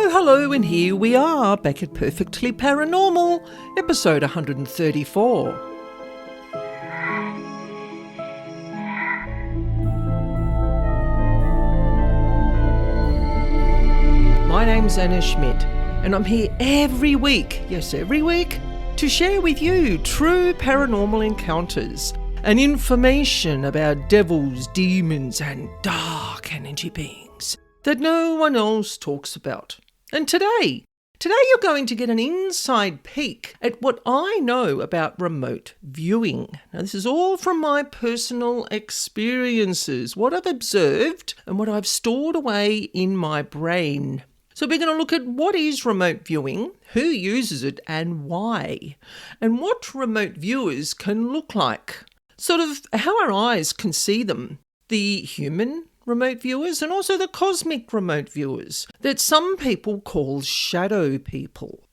Hello, and here we are, back at Perfectly Paranormal, episode 134. My name's Annaschmidt, and I'm here every week, yes, every week, to share with you true paranormal encounters and information about devils, demons, and dark energy beings that no one else talks about. And today you're going to get an inside peek at what I know about remote viewing. Now, this is all from my personal experiences, what I've observed and what I've stored away in my brain. So we're going to look at what is remote viewing, who uses it and why, and what remote viewers can look like, sort of how our eyes can see them, the human remote viewers and also the cosmic remote viewers that some people call shadow people.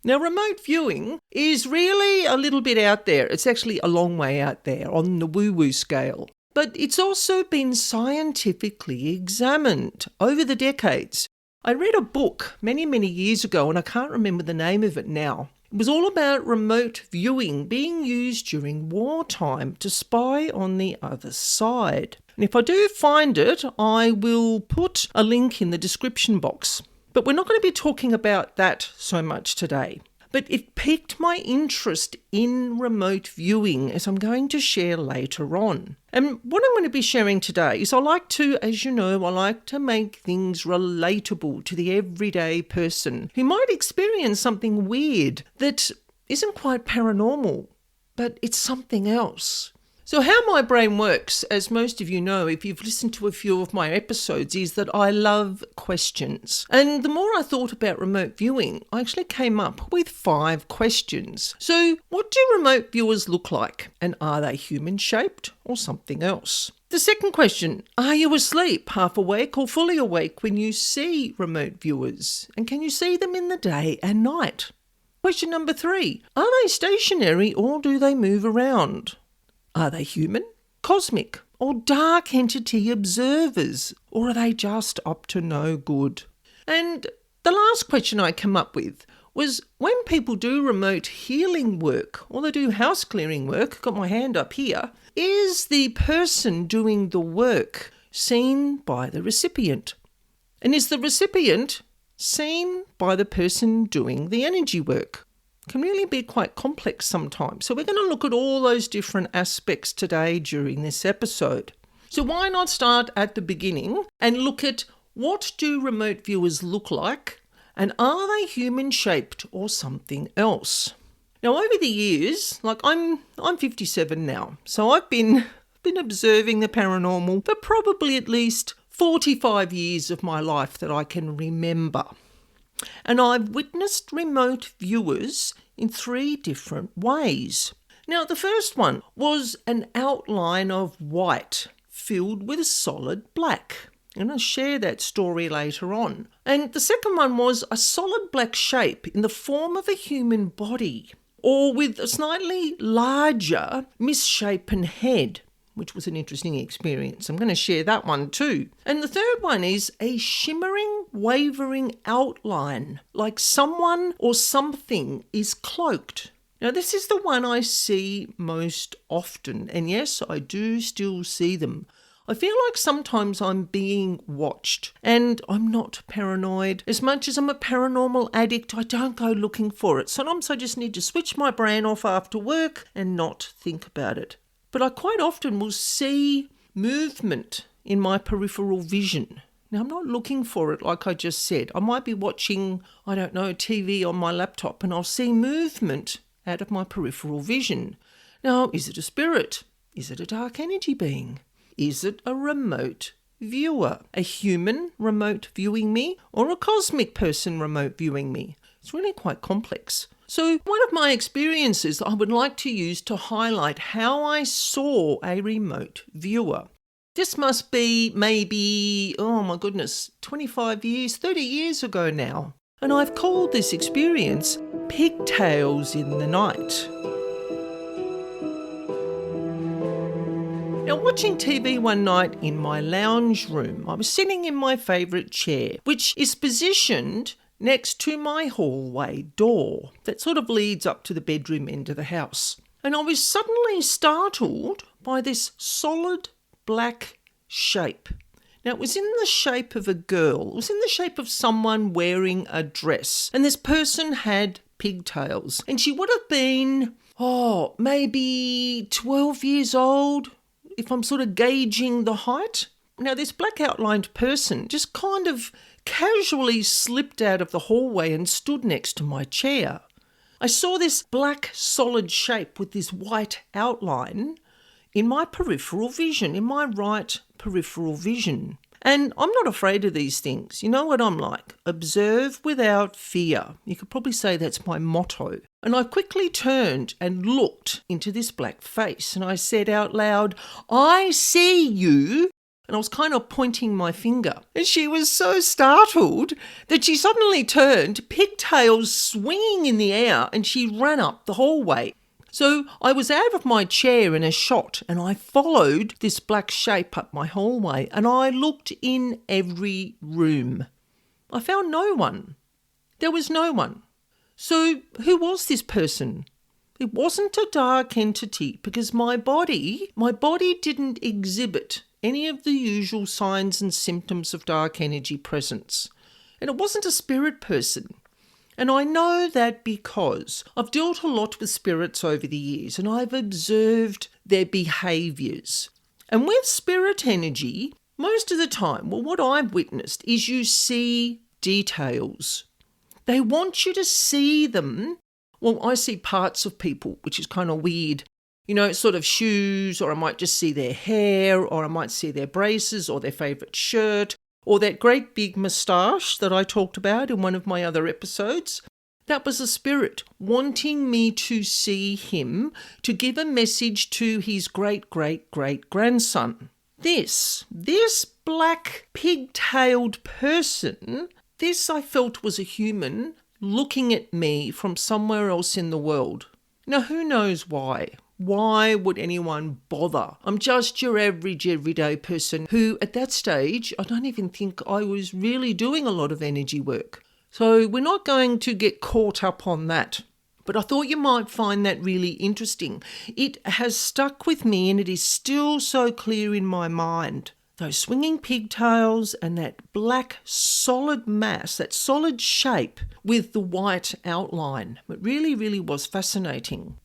Now, remote viewing is really a little bit out there. It's actually a long way out there on the woo-woo scale. But it's also been scientifically examined over the decades. I read a book many, many years ago, and I can't remember the name of it now. It was all about remote viewing being used during wartime to spy on the other side. And if I do find it, I will put a link in the description box. But we're not going to be talking about that so much today. But it piqued my interest in remote viewing, as I'm going to share later on. And what I'm going to be sharing today is I like to make things relatable to the everyday person who might experience something weird that isn't quite paranormal, but it's something else. So how my brain works, as most of you know if you've listened to a few of my episodes, is that I love questions. And the more I thought about remote viewing, I actually came up with 5 questions. So what do remote viewers look like? And are they human-shaped or something else? The second question, are you asleep, half awake or fully awake when you see remote viewers? And can you see them in the day and night? Question number 3, are they stationary or do they move around? Are they human, cosmic, or dark entity observers? Or are they just up to no good? And the last question I came up with was when people do remote healing work or they do house clearing work, got my hand up here, is the person doing the work seen by the recipient? And is the recipient seen by the person doing the energy work? Can really be quite complex sometimes. So we're going to look at all those different aspects today during this episode. So why not start at the beginning and look at what do remote viewers look like and are they human-shaped or something else? Now, over the years, I'm 57 now, so I've been observing the paranormal for probably at least 45 years of my life that I can remember. And I've witnessed remote viewers in 3 different ways. Now, the first one was an outline of white filled with solid black. And I'll share that story later on. And the second one was a solid black shape in the form of a human body, or with a slightly larger misshapen head, which was an interesting experience. I'm going to share that one too. And the third one is a shimmering, wavering outline, like someone or something is cloaked. Now, this is the one I see most often. And yes, I do still see them. I feel like sometimes I'm being watched, and I'm not paranoid. As much as I'm a paranormal addict, I don't go looking for it. Sometimes I just need to switch my brain off after work and not think about it. But I quite often will see movement in my peripheral vision. Now, I'm not looking for it like I just said. I might be watching, TV on my laptop and I'll see movement out of my peripheral vision. Now, is it a spirit? Is it a dark energy being? Is it a remote viewer? A human remote viewing me or a cosmic person remote viewing me? It's really quite complex. So one of my experiences I would like to use to highlight how I saw a remote viewer. This must be maybe, 25 years, 30 years ago now. And I've called this experience Pigtails in the Night. Now, watching TV one night in my lounge room. I was sitting in my favourite chair, which is positioned next to my hallway door that sort of leads up to the bedroom end of the house. And I was suddenly startled by this solid black shape. Now, it was in the shape of a girl. It was in the shape of someone wearing a dress. And this person had pigtails. And she would have been, maybe 12 years old, if I'm sort of gauging the height. Now, this black outlined person just kind of casually slipped out of the hallway and stood next to my chair. I saw this black solid shape with this white outline in my peripheral vision, in my right peripheral vision. And I'm not afraid of these things. You know what I'm like? Observe without fear. You could probably say that's my motto. And I quickly turned and looked into this black face and I said out loud, "I see you." And I was kind of pointing my finger. And she was so startled that she suddenly turned, pigtails swinging in the air, and she ran up the hallway. So I was out of my chair in a shot and I followed this black shape up my hallway and I looked in every room. I found no one. There was no one. So who was this person? It wasn't a dark entity because my body didn't exhibit any of the usual signs and symptoms of dark energy presence. And it wasn't a spirit person. And I know that because I've dealt a lot with spirits over the years and I've observed their behaviours. And with spirit energy, most of the time, what I've witnessed is you see details. They want you to see them. Well, I see parts of people, which is kind of weird. You know, sort of shoes, or I might just see their hair, or I might see their braces or their favourite shirt, or that great big moustache that I talked about in one of my other episodes. That was a spirit wanting me to see him to give a message to his great-great-great-grandson. This black pigtailed person, this I felt was a human looking at me from somewhere else in the world. Now, who knows why? Why would anyone bother? I'm just your average everyday person who at that stage, I don't even think I was really doing a lot of energy work. So we're not going to get caught up on that. But I thought you might find that really interesting. It has stuck with me and it is still so clear in my mind. Those swinging pigtails and that black solid mass, that solid shape with the white outline. It really, really was fascinating.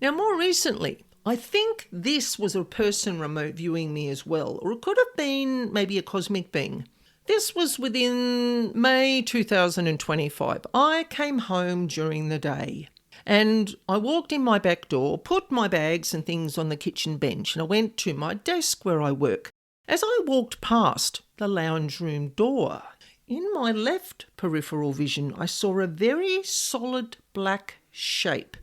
Now, more recently, I think this was a person remote viewing me as well, or it could have been maybe a cosmic being. This was within May 2025. I came home during the day and I walked in my back door, put my bags and things on the kitchen bench, and I went to my desk where I work. As I walked past the lounge room door, in my left peripheral vision, I saw a very solid black shape.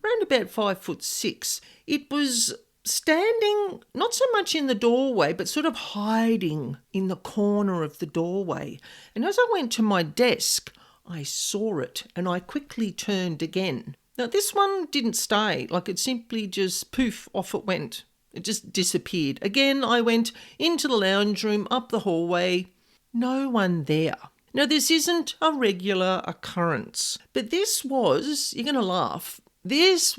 Around about 5'6". It was standing not so much in the doorway, but sort of hiding in the corner of the doorway. And as I went to my desk, I saw it and I quickly turned again. Now, this one didn't stay, like it simply just poof, off it went. It just disappeared. Again, I went into the lounge room, up the hallway. No one there. Now, this isn't a regular occurrence, but this was, you're going to laugh, this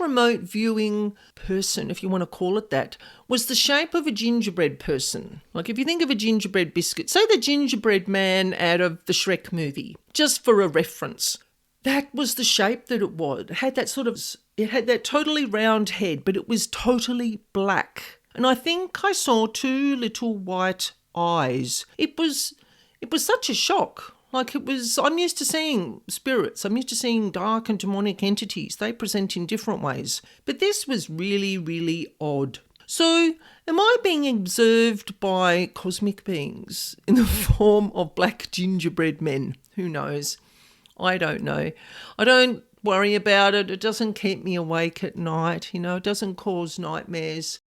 remote viewing person, if you want to call it that, was the shape of a gingerbread person. Like if you think of a gingerbread biscuit, say the gingerbread man out of the Shrek movie, just for a reference. That was the shape that it was. It had that totally round head, but it was totally black. And I think I saw two little white eyes. It was such a shock. I'm used to seeing spirits. I'm used to seeing dark and demonic entities. They present in different ways. But this was really, really odd. So am I being observed by cosmic beings in the form of black gingerbread men? Who knows? I don't know. I don't worry about it. It doesn't keep me awake at night. It doesn't cause nightmares.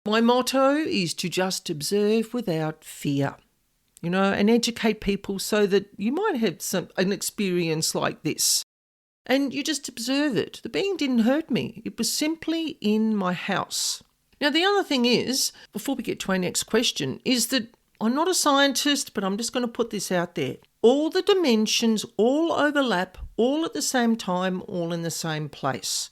My motto is to just observe without fear. And educate people so that you might have an experience like this. And you just observe it. The being didn't hurt me. It was simply in my house. Now, the other thing is, before we get to our next question, is that I'm not a scientist, but I'm just going to put this out there. All the dimensions all overlap, all at the same time, all in the same place.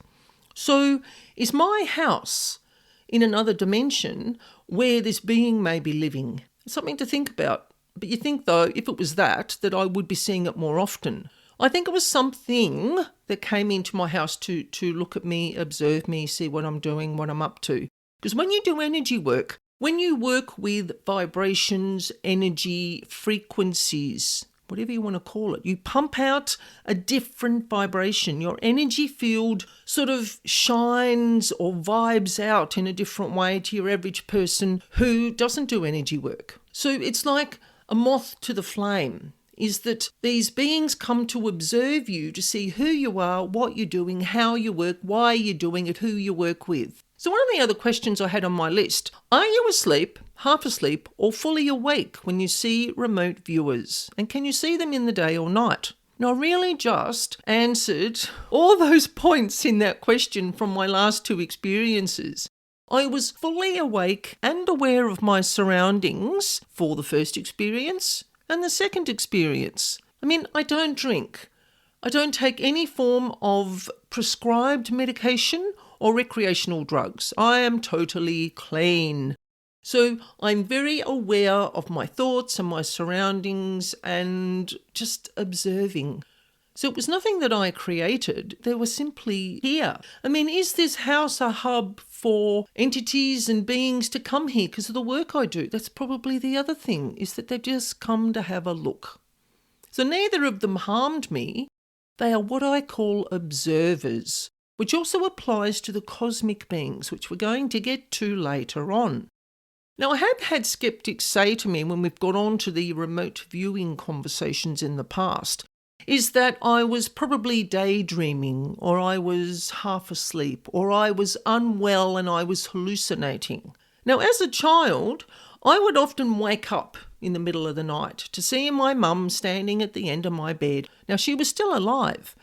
So is my house in another dimension where this being may be living? It's something to think about. But you think, though, if it was that I would be seeing it more often. I think it was something that came into my house to look at me, observe me, see what I'm doing, what I'm up to. Because when you do energy work, when you work with vibrations, energy, frequencies, whatever you want to call it, you pump out a different vibration. Your energy field sort of shines or vibes out in a different way to your average person who doesn't do energy work. So it's like a moth to the flame, is that these beings come to observe you to see who you are, what you're doing, how you work, why you're doing it, who you work with. So one of the other questions I had on my list, are you asleep, half asleep, or fully awake when you see remote viewers? And can you see them in the day or night? Now, I really just answered all those points in that question from my last two experiences. I was fully awake and aware of my surroundings for the first experience and the second experience. I mean, I don't drink. I don't take any form of prescribed medication or recreational drugs. I am totally clean. So I'm very aware of my thoughts and my surroundings and just observing. So it was nothing that I created. They were simply here. I mean, is this house a hub for entities and beings to come here because of the work I do? That's probably the other thing, is that they've just come to have a look. So neither of them harmed me. They are what I call observers, which also applies to the cosmic beings, which we're going to get to later on. Now, I have had skeptics say to me when we've got on to the remote viewing conversations in the past, is that I was probably daydreaming, or I was half asleep, or I was unwell and I was hallucinating. Now, as a child, I would often wake up in the middle of the night to see my mum standing at the end of my bed. Now, she was still alive,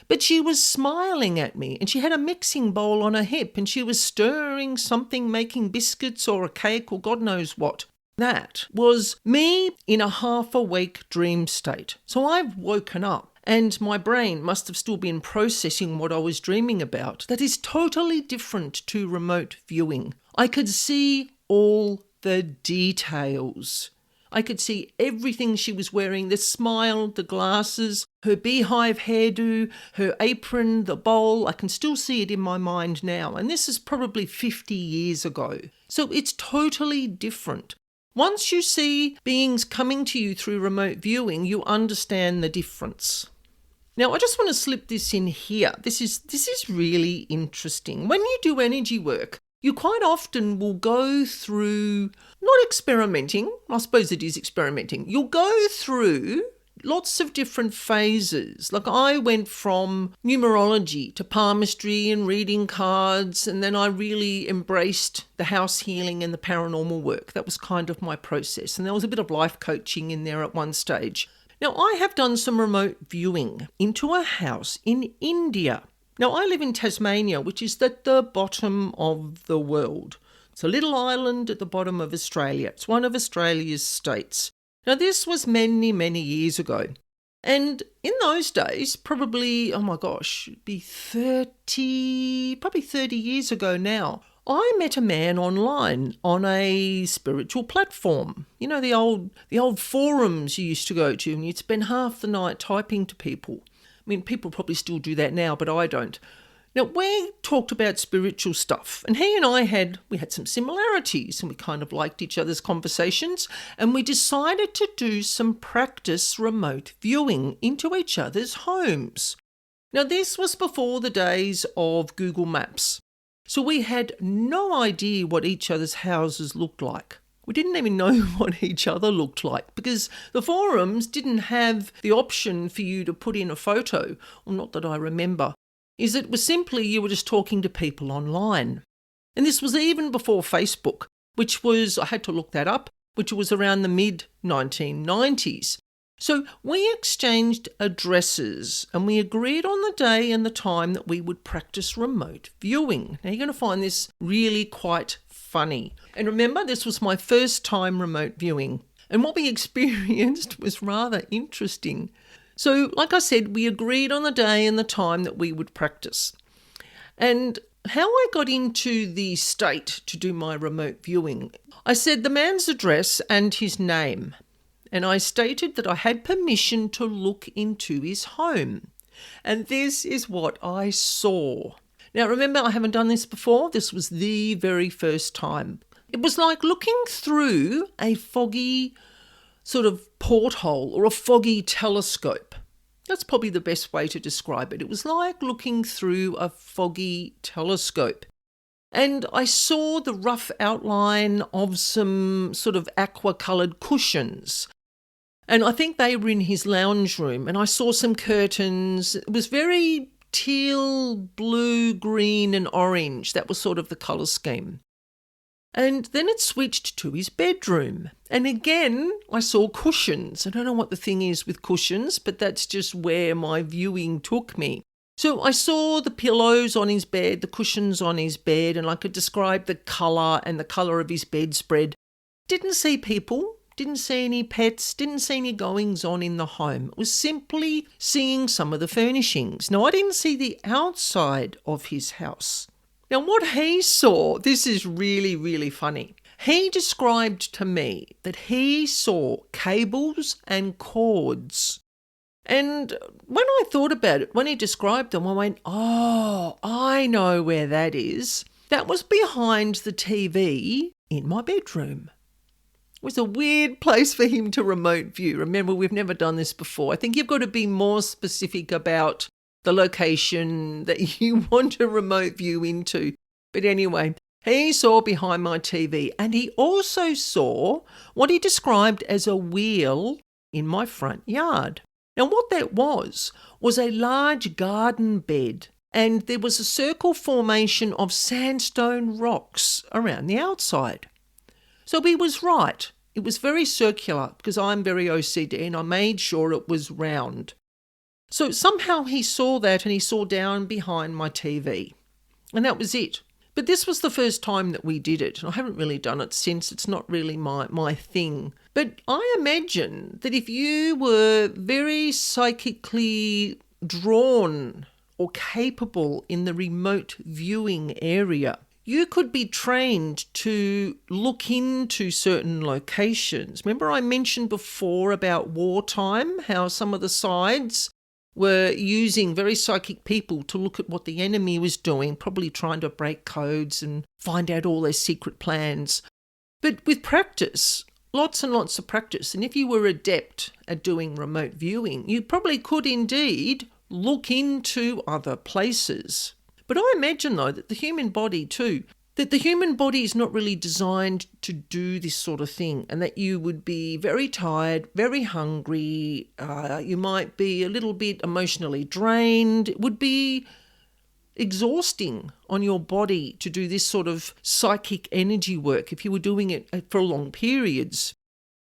but she was smiling at me and she had a mixing bowl on her hip and she was stirring something, making biscuits or a cake or God knows what. That was me in a half-awake dream state. So I've woken up and my brain must have still been processing what I was dreaming about. That is totally different to remote viewing. I could see all the details. I could see everything she was wearing, the smile, the glasses, her beehive hairdo, her apron, the bowl. I can still see it in my mind now. And this is probably 50 years ago. So it's totally different. Once you see beings coming to you through remote viewing, you understand the difference. Now, I just want to slip this in here. This is really interesting. When you do energy work, you quite often will go through, not experimenting, I suppose it is experimenting, you'll go through lots of different phases. Like I went from numerology to palmistry and reading cards, and then I really embraced the house healing and the paranormal work. That was kind of my process. And there was a bit of life coaching in there at one stage. Now, I have done some remote viewing into a house in India. Now, I live in Tasmania, which is at the bottom of the world. It's a little island at the bottom of Australia. It's one of Australia's states. Now, this was many, many years ago. And in those days, probably, be 30 years ago now, I met a man online on a spiritual platform. You know, the old forums you used to go to, and you'd spend half the night typing to people. I mean, people probably still do that now, but I don't. Now, we talked about spiritual stuff, and he and I had some similarities, and we kind of liked each other's conversations, and we decided to do some practice remote viewing into each other's homes. Now, this was before the days of Google Maps, so we had no idea what each other's houses looked like. We didn't even know what each other looked like because the forums didn't have the option for you to put in a photo, or not that I remember. It was simply you were just talking to people online. And this was even before Facebook, which was, I had to look that up, which was around the mid-1990s. So we exchanged addresses and we agreed on the day and the time that we would practice remote viewing. Now you're going to find this really quite funny. And remember, this was my first time remote viewing. And what we experienced was rather interesting. So, like I said, we agreed on the day and the time that we would practice. And how I got into the state to do my remote viewing, I said the man's address and his name. And I stated that I had permission to look into his home. And this is what I saw. Now, remember, I haven't done this before. This was the very first time. It was like looking through a foggy sort of porthole or a foggy telescope. That's probably the best way to describe it. It was like looking through a foggy telescope. And I saw the rough outline of some sort of aqua-coloured cushions. And I think they were in his lounge room. And I saw some curtains. It was very teal, blue, green and orange. That was sort of the colour scheme. And then it switched to his bedroom. And again, I saw cushions. I don't know what the thing is with cushions, but that's just where my viewing took me. So I saw the pillows on his bed, the cushions on his bed, and I could describe the colour and the colour of his bedspread. Didn't see people, didn't see any pets, didn't see any goings on in the home. It was simply seeing some of the furnishings. Now, I didn't see the outside of his house. Now, what he saw, this is really, really funny. He described to me that he saw cables and cords. And when I thought about it, when he described them, I went, oh, I know where that is. That was behind the TV in my bedroom. It was a weird place for him to remote view. Remember, we've never done this before. I think you've got to be more specific about the location that you want to remote view into. But anyway, he saw behind my TV, and he also saw what he described as a wheel in my front yard. Now, what that was a large garden bed, and there was a circle formation of sandstone rocks around the outside. So he was right. It was very circular because I'm very OCD, and I made sure it was round. So somehow he saw that, and he saw down behind my TV. And that was it. But this was the first time that we did it. I haven't really done it since. It's not really my thing. But I imagine that if you were very psychically drawn or capable in the remote viewing area, you could be trained to look into certain locations. Remember I mentioned before about wartime, how some of the sides were using very psychic people to look at what the enemy was doing, probably trying to break codes and find out all their secret plans. But with practice, lots and lots of practice, and if you were adept at doing remote viewing, you probably could indeed look into other places. But I imagine, though, that the human body too, that the human body is not really designed to do this sort of thing, and that you would be very tired, very hungry, you might be a little bit emotionally drained. It would be exhausting on your body to do this sort of psychic energy work if you were doing it for long periods.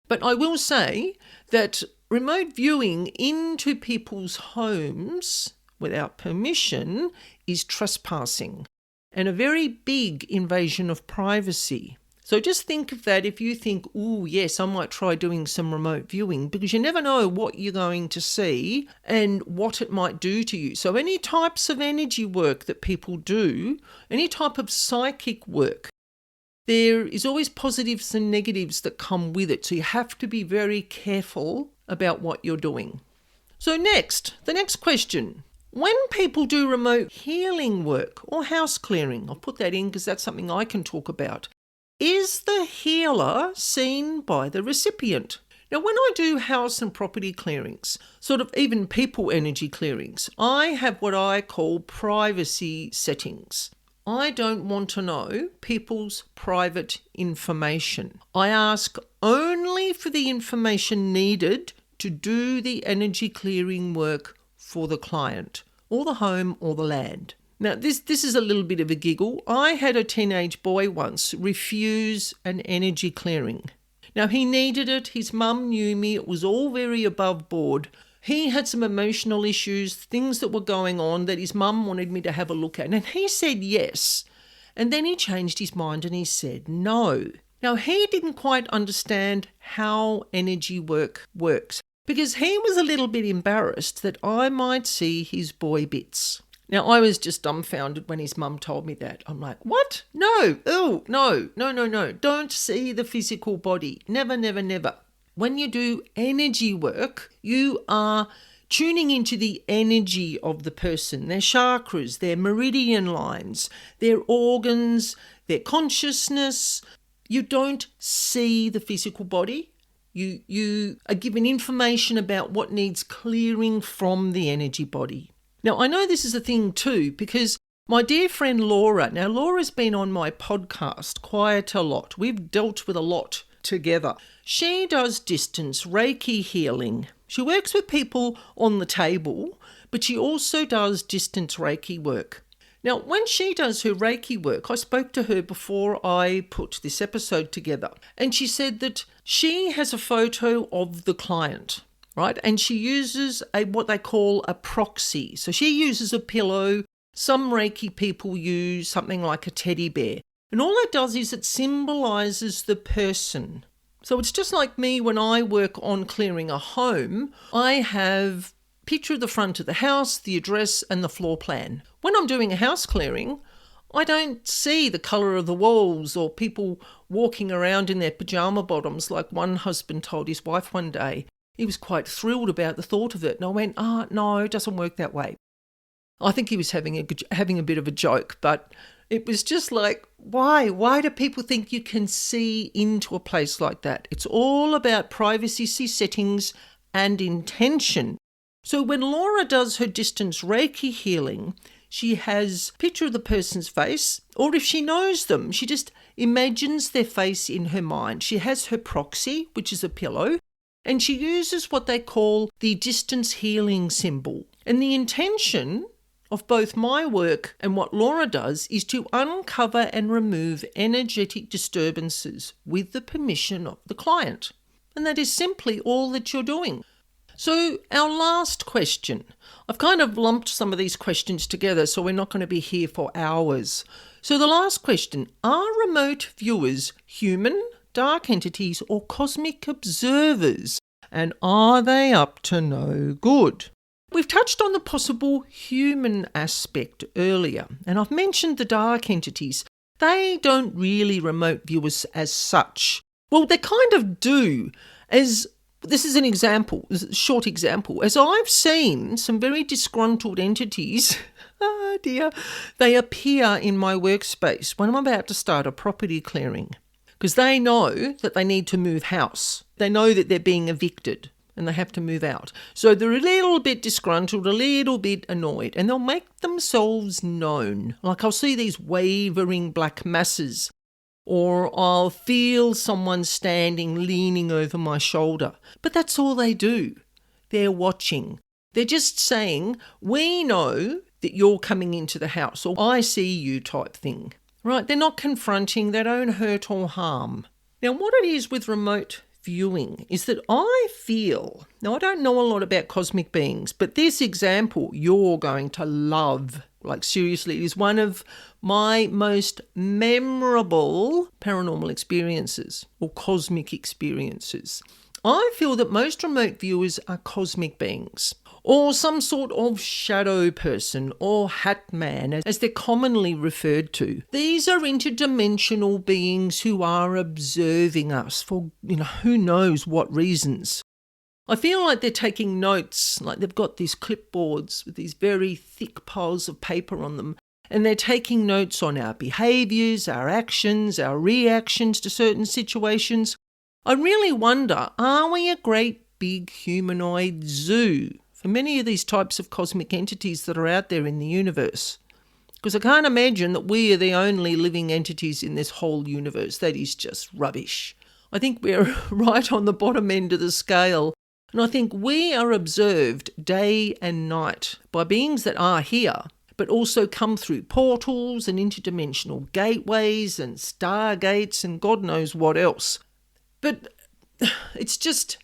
But I will say that remote viewing into people's homes without permission is trespassing and a very big invasion of privacy. So just think of that if you think, oh yes, I might try doing some remote viewing, because you never know what you're going to see and what it might do to you. So any types of energy work that people do, any type of psychic work, there is always positives and negatives that come with it. So you have to be very careful about what you're doing. So the next question. When people do remote healing work or house clearing, I'll put that in because that's something I can talk about, is the healer seen by the recipient? Now, when I do house and property clearings, sort of even people energy clearings, I have what I call privacy settings. I don't want to know people's private information. I ask only for the information needed to do the energy clearing work for the client, or the home, or the land. Now, this is a little bit of a giggle. I had a teenage boy once refuse an energy clearing. Now, he needed it. His mum knew me. It was all very above board. He had some emotional issues, things that were going on that his mum wanted me to have a look at. And he said yes. And then he changed his mind and he said no. Now, he didn't quite understand how energy works because he was a little bit embarrassed that I might see his boy bits. Now, I was just dumbfounded when his mum told me that. I'm like, what? No, oh, no. Don't see the physical body. Never, never, never. When you do energy work, you are tuning into the energy of the person, their chakras, their meridian lines, their organs, their consciousness. You don't see the physical body. You are given information about what needs clearing from the energy body. Now, I know this is a thing too because my dear friend Laura, now Laura's been on my podcast quite a lot. We've dealt with a lot together. She does distance Reiki healing. She works with people on the table, but she also does distance Reiki work. Now, when she does her Reiki work, I spoke to her before I put this episode together, and she said that she has a photo of the client, right? And she uses what they call a proxy. So she uses a pillow. Some Reiki people use something like a teddy bear. And all it does is it symbolises the person. So it's just like me when I work on clearing a home. I have a picture of the front of the house, the address and the floor plan. When I'm doing a house clearing, I don't see the colour of the walls or people walking around in their pyjama bottoms like one husband told his wife one day. He was quite thrilled about the thought of it. And I went, no, it doesn't work that way. I think he was having a bit of a joke, but it was just like, why? Why do people think you can see into a place like that? It's all about privacy settings and intention. So when Laura does her distance Reiki healing, she has a picture of the person's face, or if she knows them, she just imagines their face in her mind. She has her proxy, which is a pillow, and she uses what they call the distance healing symbol. And the intention of both my work and what Laura does is to uncover and remove energetic disturbances with the permission of the client. And that is simply all that you're doing. So our last question, I've kind of lumped some of these questions together so we're not going to be here for hours. So the last question, are remote viewers human, dark entities or cosmic observers? And are they up to no good? We've touched on the possible human aspect earlier, and I've mentioned the dark entities. They don't really remote viewers as such. Well, they kind of do. This is an example, a short example. As I've seen some very disgruntled entities, oh dear, they appear in my workspace when I'm about to start a property clearing because they know that they need to move house. They know that they're being evicted and they have to move out. So they're a little bit disgruntled, a little bit annoyed, and they'll make themselves known. Like I'll see these wavering black masses, or I'll feel someone standing leaning over my shoulder. But that's all they do. They're watching. They're just saying, we know that you're coming into the house, or I see you type thing. Right? They're not confronting. They don't hurt or harm. Now, what it is with remote viewing is that I feel, now I don't know a lot about cosmic beings, but this example you're going to love. Like seriously, it is one of my most memorable paranormal experiences or cosmic experiences. I feel that most remote viewers are cosmic beings or some sort of shadow person or hat man, as they're commonly referred to. These are interdimensional beings who are observing us for, who knows what reasons. I feel like they're taking notes, like they've got these clipboards with these very thick piles of paper on them, and they're taking notes on our behaviours, our actions, our reactions to certain situations. I really wonder, are we a great big humanoid zoo for many of these types of cosmic entities that are out there in the universe? Because I can't imagine that we are the only living entities in this whole universe. That is just rubbish. I think we're right on the bottom end of the scale. And I think we are observed day and night by beings that are here, but also come through portals and interdimensional gateways and stargates and God knows what else. But it's just,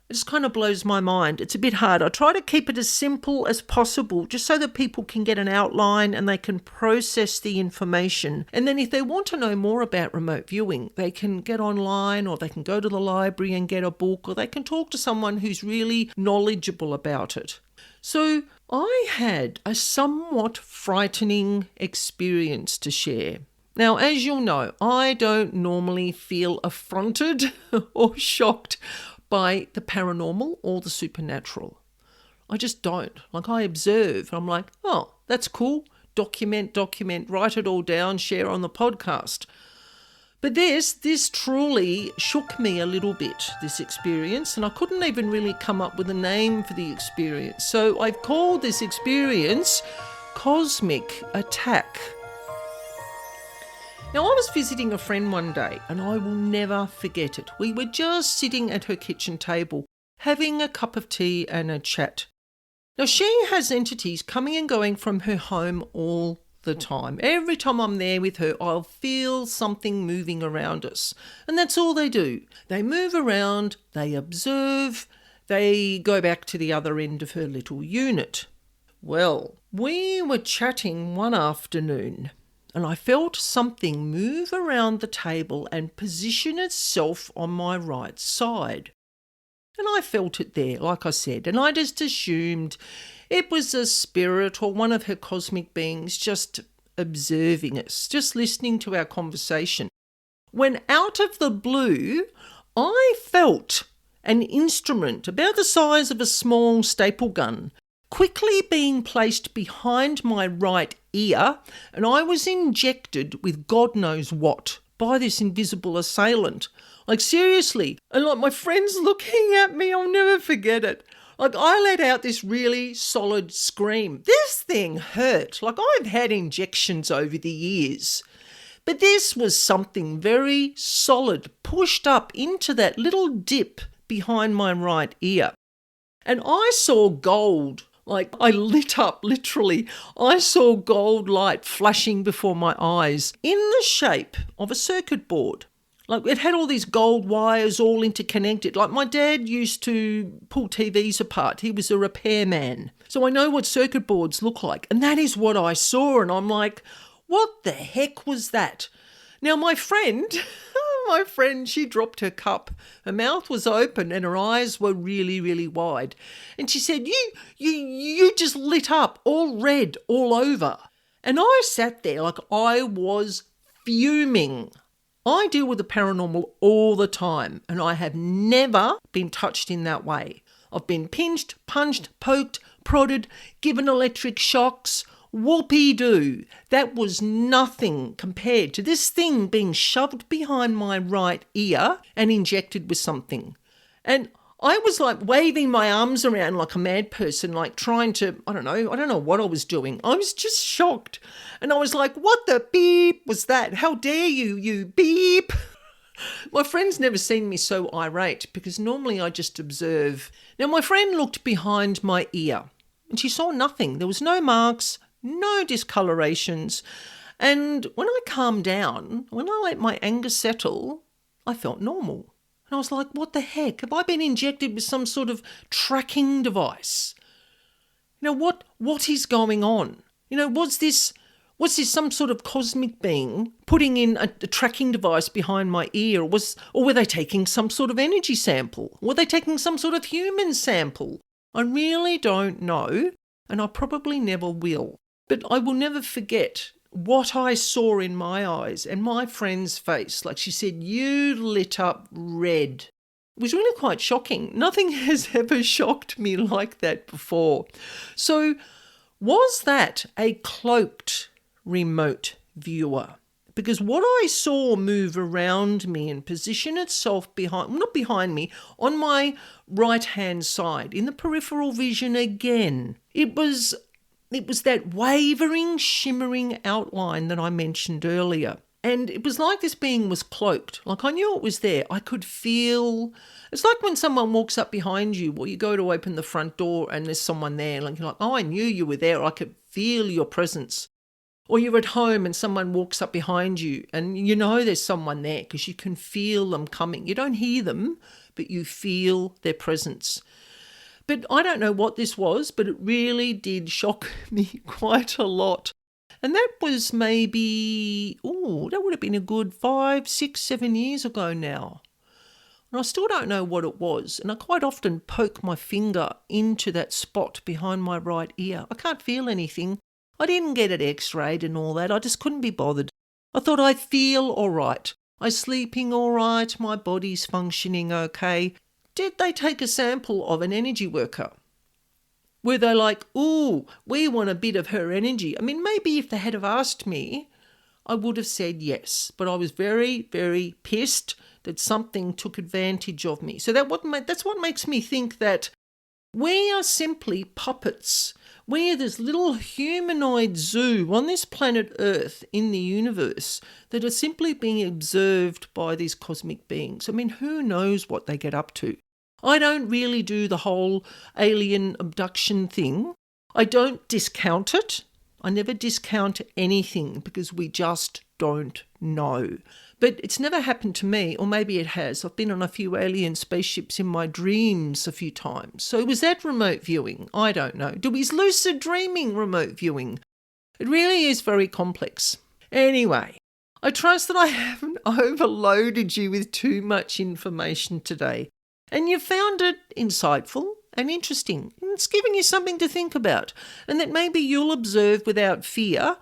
It just kind of blows my mind. It's a bit hard. I try to keep it as simple as possible just so that people can get an outline and they can process the information. And then if they want to know more about remote viewing, they can get online or they can go to the library and get a book, or they can talk to someone who's really knowledgeable about it. So I had a somewhat frightening experience to share. Now, as you'll know, I don't normally feel affronted or shocked by the paranormal or the supernatural. I just don't. Like, I observe. I'm like, oh, that's cool. Document, write it all down, share on the podcast. But this truly shook me a little bit, this experience, and I couldn't even really come up with a name for the experience. So I've called this experience Cosmic Attack. Now, I was visiting a friend one day, and I will never forget it. We were just sitting at her kitchen table, having a cup of tea and a chat. Now, she has entities coming and going from her home all the time. Every time I'm there with her, I'll feel something moving around us. And that's all they do. They move around, they observe, they go back to the other end of her little unit. Well, we were chatting one afternoon, and I felt something move around the table and position itself on my right side. And I felt it there, like I said, and I just assumed it was a spirit or one of her cosmic beings just observing us, just listening to our conversation. When out of the blue, I felt an instrument about the size of a small staple gun quickly being placed behind my right ear, and I was injected with God knows what by this invisible assailant. Like, seriously. And like, my friend's looking at me, I'll never forget it. Like, I let out this really solid scream. This thing hurt. Like, I've had injections over the years, but this was something very solid pushed up into that little dip behind my right ear. And I saw gold. Like, I lit up, literally. I saw gold light flashing before my eyes in the shape of a circuit board. Like, it had all these gold wires all interconnected. Like, my dad used to pull TVs apart. He was a repairman. So I know what circuit boards look like. And that is what I saw. And I'm like, what the heck was that? Now, my friend, she dropped her cup. Her mouth was open and her eyes were really, really wide. And she said, you just lit up, all red, all over. And I sat there like I was fuming. I deal with the paranormal all the time, and I have never been touched in that way. I've been pinched, punched, poked, prodded, given electric shocks. Whoopee-doo. That was nothing compared to this thing being shoved behind my right ear and injected with something. And I was like waving my arms around like a mad person, like trying to, I don't know what I was doing. I was just shocked. And I was like, what the beep was that? How dare you, you beep? My friend's never seen me so irate because normally I just observe. Now, my friend looked behind my ear and she saw nothing. There was no marks, no discolorations. And when I calmed down, when I let my anger settle, I felt normal. And I was like, what the heck? Have I been injected with some sort of tracking device? You know, what is going on? You know, was this some sort of cosmic being putting in a tracking device behind my ear? Or were they taking some sort of energy sample? Were they taking some sort of human sample? I really don't know, and I probably never will. But I will never forget what I saw in my eyes and my friend's face. Like, she said, you lit up red. It was really quite shocking. Nothing has ever shocked me like that before. So was that a cloaked remote viewer? Because what I saw move around me and position itself not behind me, on my right-hand side, in the peripheral vision again, it was that wavering, shimmering outline that I mentioned earlier. And it was like this being was cloaked. Like, I knew it was there. I could feel. It's like when someone walks up behind you, or you go to open the front door and there's someone there. Like, you're like, oh, I knew you were there. I could feel your presence. Or you're at home and someone walks up behind you and you know there's someone there because you can feel them coming. You don't hear them, but you feel their presence. But I don't know what this was, but it really did shock me quite a lot. And that was maybe, that would have been a good 5, 6, 7 years ago now. And I still don't know what it was. And I quite often poke my finger into that spot behind my right ear. I can't feel anything. I didn't get it x-rayed and all that. I just couldn't be bothered. I thought I feel all right. I'm sleeping all right. My body's functioning okay. Did they take a sample of an energy worker? Were they like, we want a bit of her energy? I mean, maybe if they had have asked me, I would have said yes. But I was very, very pissed that something took advantage of me. So that's what makes me think that we are simply puppets. We are this little humanoid zoo on this planet Earth in the universe that are simply being observed by these cosmic beings. I mean, who knows what they get up to? I don't really do the whole alien abduction thing. I don't discount it. I never discount anything because we just don't know. But it's never happened to me, or maybe it has. I've been on a few alien spaceships in my dreams a few times. So was that remote viewing? I don't know. Is lucid dreaming remote viewing? It really is very complex. Anyway, I trust that I haven't overloaded you with too much information today. And you found it insightful and interesting. And it's given you something to think about. And that maybe you'll observe without fear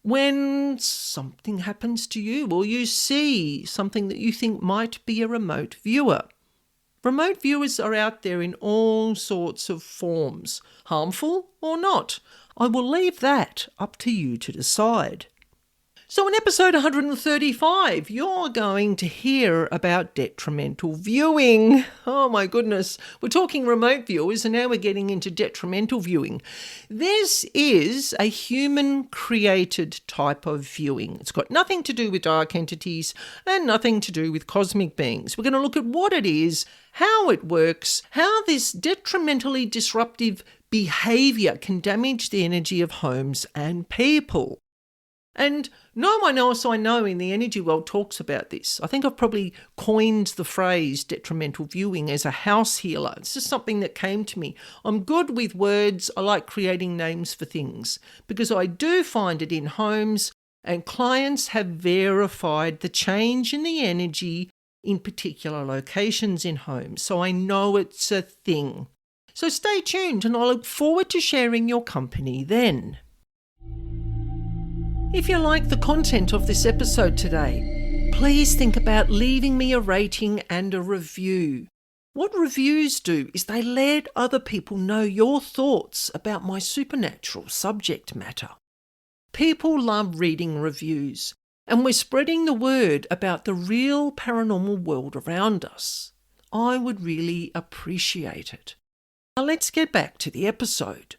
when something happens to you or you see something that you think might be a remote viewer. Remote viewers are out there in all sorts of forms, harmful or not. I will leave that up to you to decide. So in episode 135, you're going to hear about detrimental viewing. Oh my goodness. We're talking remote viewers and now we're getting into detrimental viewing. This is a human-created type of viewing. It's got nothing to do with dark entities and nothing to do with cosmic beings. We're going to look at what it is, how it works, how this detrimentally disruptive behaviour can damage the energy of homes and people. And no one else I know in the energy world talks about this. I think I've probably coined the phrase detrimental viewing as a house healer. It's just something that came to me. I'm good with words. I like creating names for things because I do find it in homes and clients have verified the change in the energy in particular locations in homes. So I know it's a thing. So stay tuned and I look forward to sharing your company then. If you like the content of this episode today, please think about leaving me a rating and a review. What reviews do is they let other people know your thoughts about my supernatural subject matter. People love reading reviews, and we're spreading the word about the real paranormal world around us. I would really appreciate it. Now let's get back to the episode.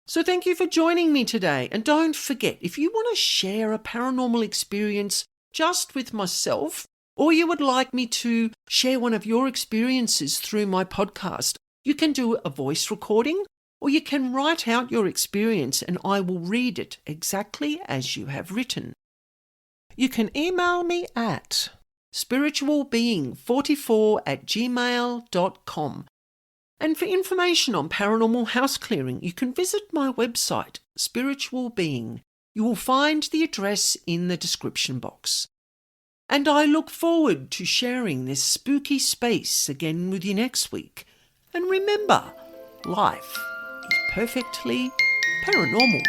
So thank you for joining me today. And don't forget, if you want to share a paranormal experience just with myself, or you would like me to share one of your experiences through my podcast, you can do a voice recording, or you can write out your experience and I will read it exactly as you have written. You can email me at spiritualbeing44@gmail.com. And for information on paranormal house clearing, you can visit my website, Spiritual Being. You will find the address in the description box. And I look forward to sharing this spooky space again with you next week. And remember, life is perfectly paranormal.